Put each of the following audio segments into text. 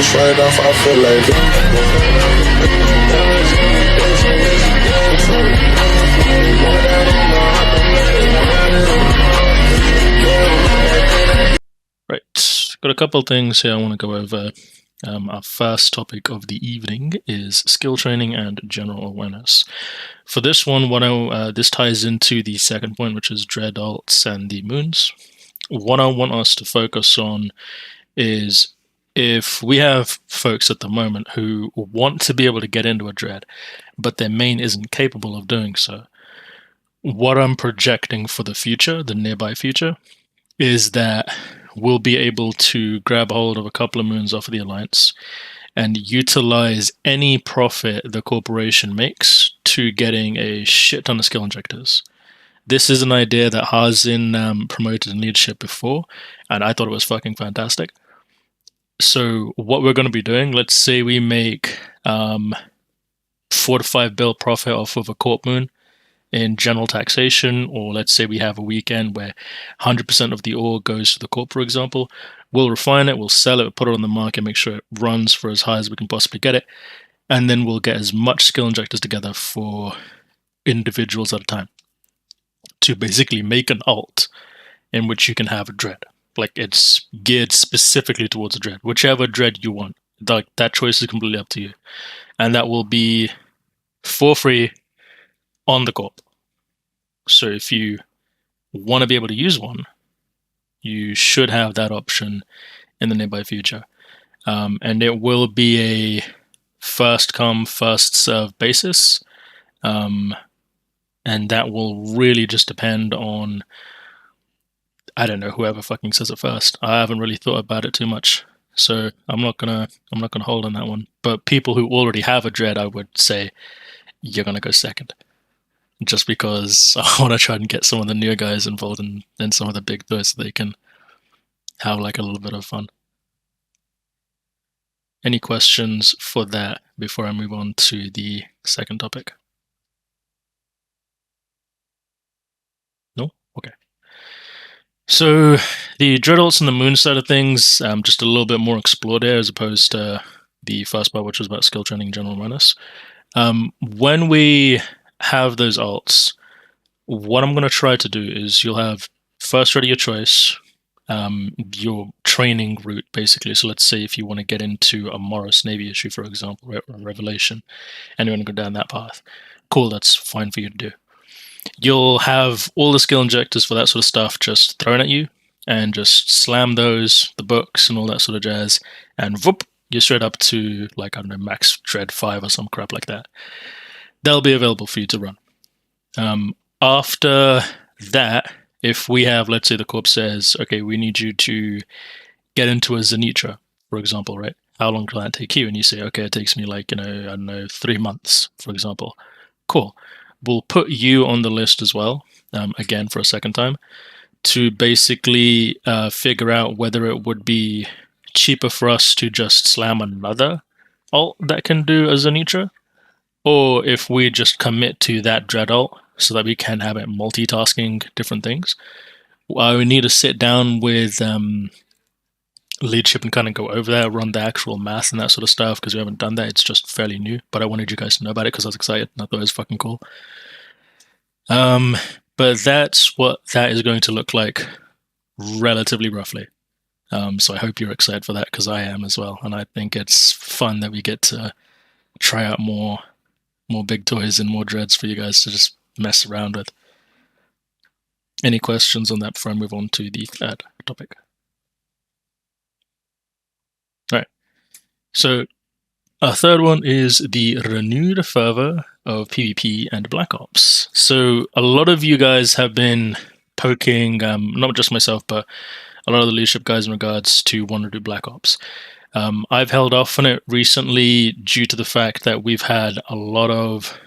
Straight off, I feel like Right, got a couple of things here I want to go over. Our first topic of the evening is skill training and general awareness. For this one, this ties into the second point, which is dread alts and the moons. What I want us to focus on is if we have folks at the moment who want to be able to get into a dread, but their main isn't capable of doing so. What I'm projecting for the future, the nearby future, is that we'll be able to grab hold of a couple of moons off of the Alliance and utilize any profit the corporation makes to getting a shit ton of skill injectors. This is an idea that has been promoted in leadership before, and I thought it was fucking fantastic. So what we're going to be doing, let's say we make 4 to 5 bill profit off of a Corp moon in general taxation, or let's say we have a weekend where 100% of the ore goes to the Corp, for example. We'll refine it, we'll sell it, we'll put it on the market, make sure it runs for as high as we can possibly get it, and then we'll get as much skill injectors together for individuals at a time to basically make an alt in which you can have a dread. Like, it's geared specifically towards a dread, whichever dread you want. Like, that choice is completely up to you, and that will be for free on the Corp. So if you want to be able to use one, you should have that option in the nearby future. And it will be a first come, first serve basis. And that will really just depend on, I don't know, whoever fucking says it first. I haven't really thought about it too much, so I'm not gonna hold on that one. But people who already have a dread, I would say you're gonna go second, just because I want to try and get some of the newer guys involved in some of the big toys so they can have like a little bit of fun. Any questions for that before I move on to the second topic? No? Okay. So the dread alts and the moon side of things, just a little bit more explored there as opposed to the first part, which was about skill training and general awareness. When we have those alts, what I'm going to try to do is you'll have first ready your choice, your training route basically. So let's say if you want to get into a Morris Navy issue, for example, or a Revelation, and you want to go down that path, cool, that's fine for you to do. You'll have all the skill injectors for that sort of stuff just thrown at you, and just slam those, the books and all that sort of jazz, and whoop, you're straight up to, like, I don't know, max dread 5 or some crap like that. They'll be available for you to run. After that, if we have, let's say the Corp says, okay, we need you to get into a Zenitra, for example, right? How long will that take you? And you say, okay, it takes me like, I don't know, 3 months, for example. Cool. We'll put you on the list as well, again, for a second time, to basically figure out whether it would be cheaper for us to just slam another alt that can do a Zenitra, or if we just commit to that dread alt so that we can have it multitasking different things. We need to sit down with leadership and kind of go over that, run the actual math and that sort of stuff, because we haven't done that. It's just fairly new, but I wanted you guys to know about it because I was excited and I thought it was fucking cool. But that's what that is going to look like, relatively roughly. So I hope you're excited for that, because I am as well, and I think it's fun that we get to try out more big toys and more dreads for you guys to just mess around with. Any questions on that before I move on to the third topic? All right. So our third one is the renewed fervor of PvP and Black Ops. So a lot of you guys have been poking, not just myself, but a lot of the leadership guys in regards to want to do Black Ops. I've held off on it recently due to the fact that we've had a lot of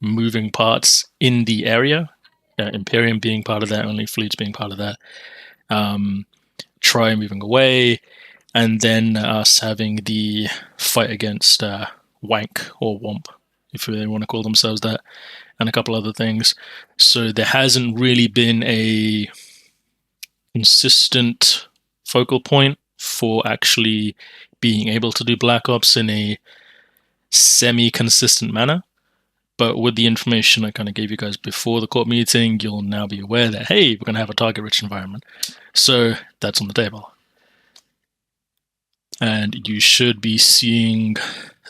moving parts in the area, Imperium being part of that, only fleets being part of that, Try moving away, and then us having the fight against Wank or Womp, if they want to call themselves that, and a couple other things. So there hasn't really been a consistent focal point for actually being able to do Black Ops in a semi-consistent manner. But with the information I kind of gave you guys before the Corp meeting, you'll now be aware that, hey, we're going to have a target-rich environment. So that's on the table. And you should be seeing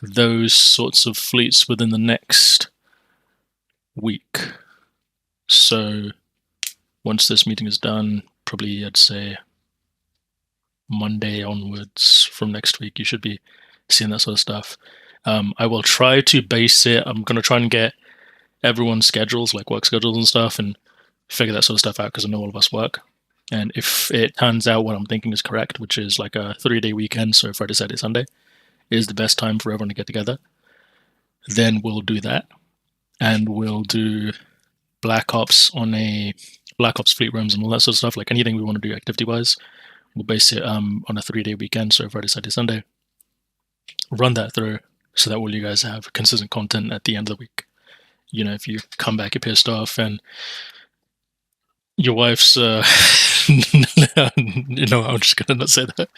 those sorts of fleets within the next week. So once this meeting is done, probably I'd say Monday onwards from next week, you should be seeing that sort of stuff. I will try to base it. I'm going to try and get everyone's schedules, like work schedules and stuff, and figure that sort of stuff out because I know all of us work. And if it turns out what I'm thinking is correct, which is like a 3-day weekend, so Friday, Saturday, Sunday, is the best time for everyone to get together, then we'll do that. And we'll do Black Ops Black Ops fleet rooms and all that sort of stuff, like anything we want to do activity-wise. We'll base it on a 3-day weekend, so Friday, Saturday, Sunday. Run that through so that all you guys have consistent content at the end of the week. You know, if you come back, you're pissed off, and your wife's, no, I'm just going to not say that.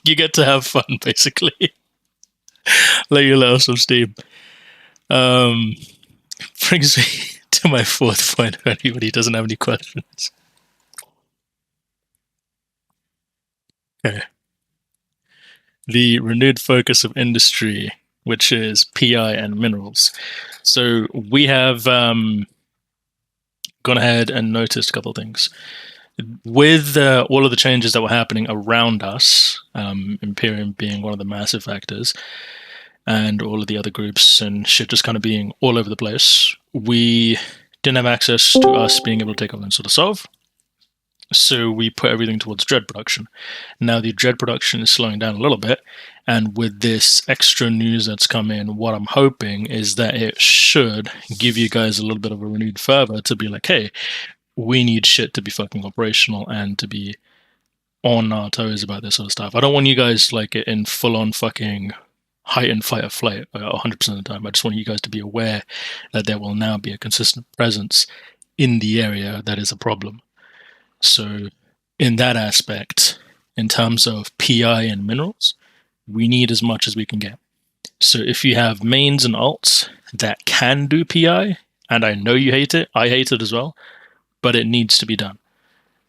You get to have fun, basically. Let off some steam. Brings me to my fourth point, if anybody doesn't have any questions. Okay. The renewed focus of industry, which is PI and minerals. So we have gone ahead and noticed a couple of things. With all of the changes that were happening around us, Imperium being one of the massive factors, and all of the other groups and shit just kind of being all over the place, we didn't have access to us being able to take over and sort of solve. So we put everything towards dread production. Now the dread production is slowing down a little bit, and with this extra news that's come in, what I'm hoping is that it should give you guys a little bit of a renewed fervor to be like, hey, we need shit to be fucking operational and to be on our toes about this sort of stuff. I don't want you guys like in full-on fucking heightened fight or flight 100% of the time. I just want you guys to be aware that there will now be a consistent presence in the area that is a problem. So in that aspect, in terms of PI and minerals, we need as much as we can get. So if you have mains and alts that can do PI, and I know you hate it, I hate it as well, but it needs to be done.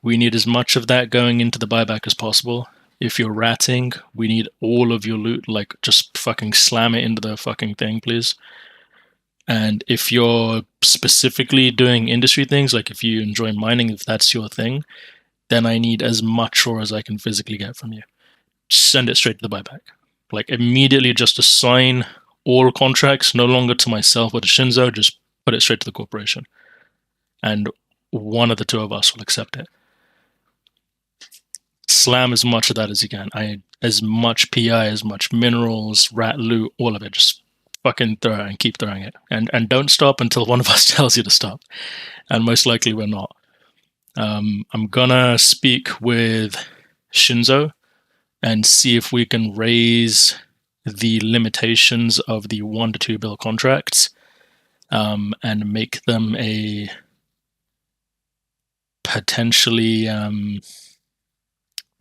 We need as much of that going into the buyback as possible. If you're ratting, we need all of your loot, like just fucking slam it into the fucking thing, please. And if you're specifically doing industry things, like if you enjoy mining, if that's your thing, then I need as much ore as I can physically get from you. Send it straight to the buyback. Like immediately just assign all contracts, no longer to myself or to Shinzo, just put it straight to the corporation. And one of the two of us will accept it. Slam as much of that as you can. As much PI, as much minerals, rat loot, all of it. Just fucking throw it and keep throwing it. And don't stop until one of us tells you to stop. And most likely we're not. I'm gonna speak with Shinzo and see if we can raise the limitations of the 1 to 2 bill contracts and make them a potentially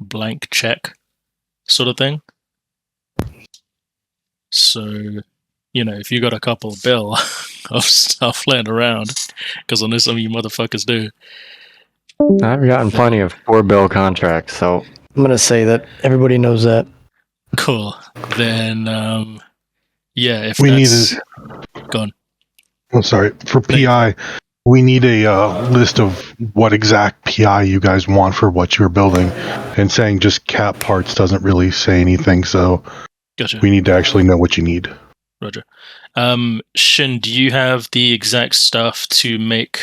blank check sort of thing. So, you know, if you got a couple bill of stuff laying around, because I know some of you motherfuckers do. I've gotten plenty of 4 bill contracts, so I'm going to say that everybody knows that. Cool. Then, yeah, if we that's... need Go on. Sorry. For PI, we need a list of what exact PI you guys want for what you're building. And saying just cap parts doesn't really say anything, so gotcha. We need to actually know what you need. Roger. Shin, do you have the exact stuff to make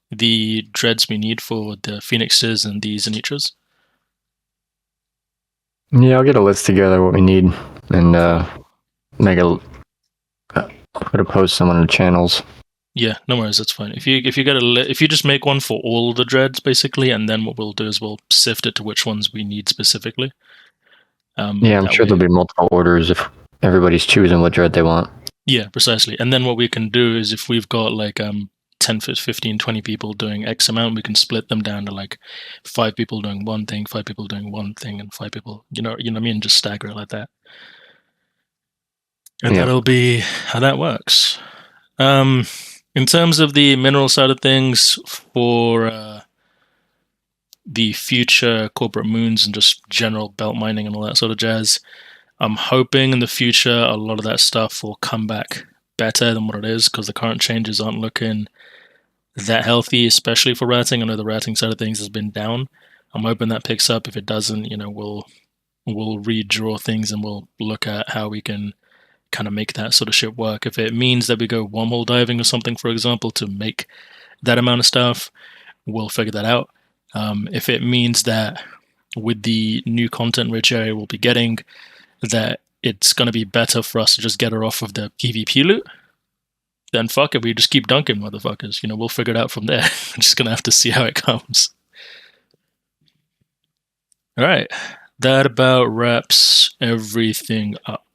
the dreads we need for the Phoenixes and the Zenitras? Yeah, I'll get a list together what we need and put a post on one of the channels. Yeah, no worries, that's fine. If you just make one for all the dreads basically, and then what we'll do is we'll sift it to which ones we need specifically. Yeah, I'm sure there'll be multiple orders if everybody's choosing what dread they want. Yeah, precisely. And then what we can do is if we've got like 10, 15, 20 people doing X amount, we can split them down to like 5 people doing one thing, 5 people doing one thing, and 5 people, you know what I mean? Just stagger it like that. And Yeah. that'll be how that works. In terms of the mineral side of things, for the future corporate moons and just general belt mining and all that sort of jazz, I'm hoping in the future a lot of that stuff will come back better than what it is, because the current changes aren't looking that healthy, especially for ratting. I know the ratting side of things has been down. I'm hoping that picks up. If it doesn't, we'll redraw things and we'll look at how we can kind of make that sort of shit work. If it means that we go wormhole diving or something, for example, to make that amount of stuff, we'll figure that out. If it means that with the new content rich area we'll be getting, that it's going to be better for us to just get her off of the PvP loot, then fuck it, we just keep dunking motherfuckers. We'll figure it out from there. I'm just going to have to see how it comes. All right. That about wraps everything up.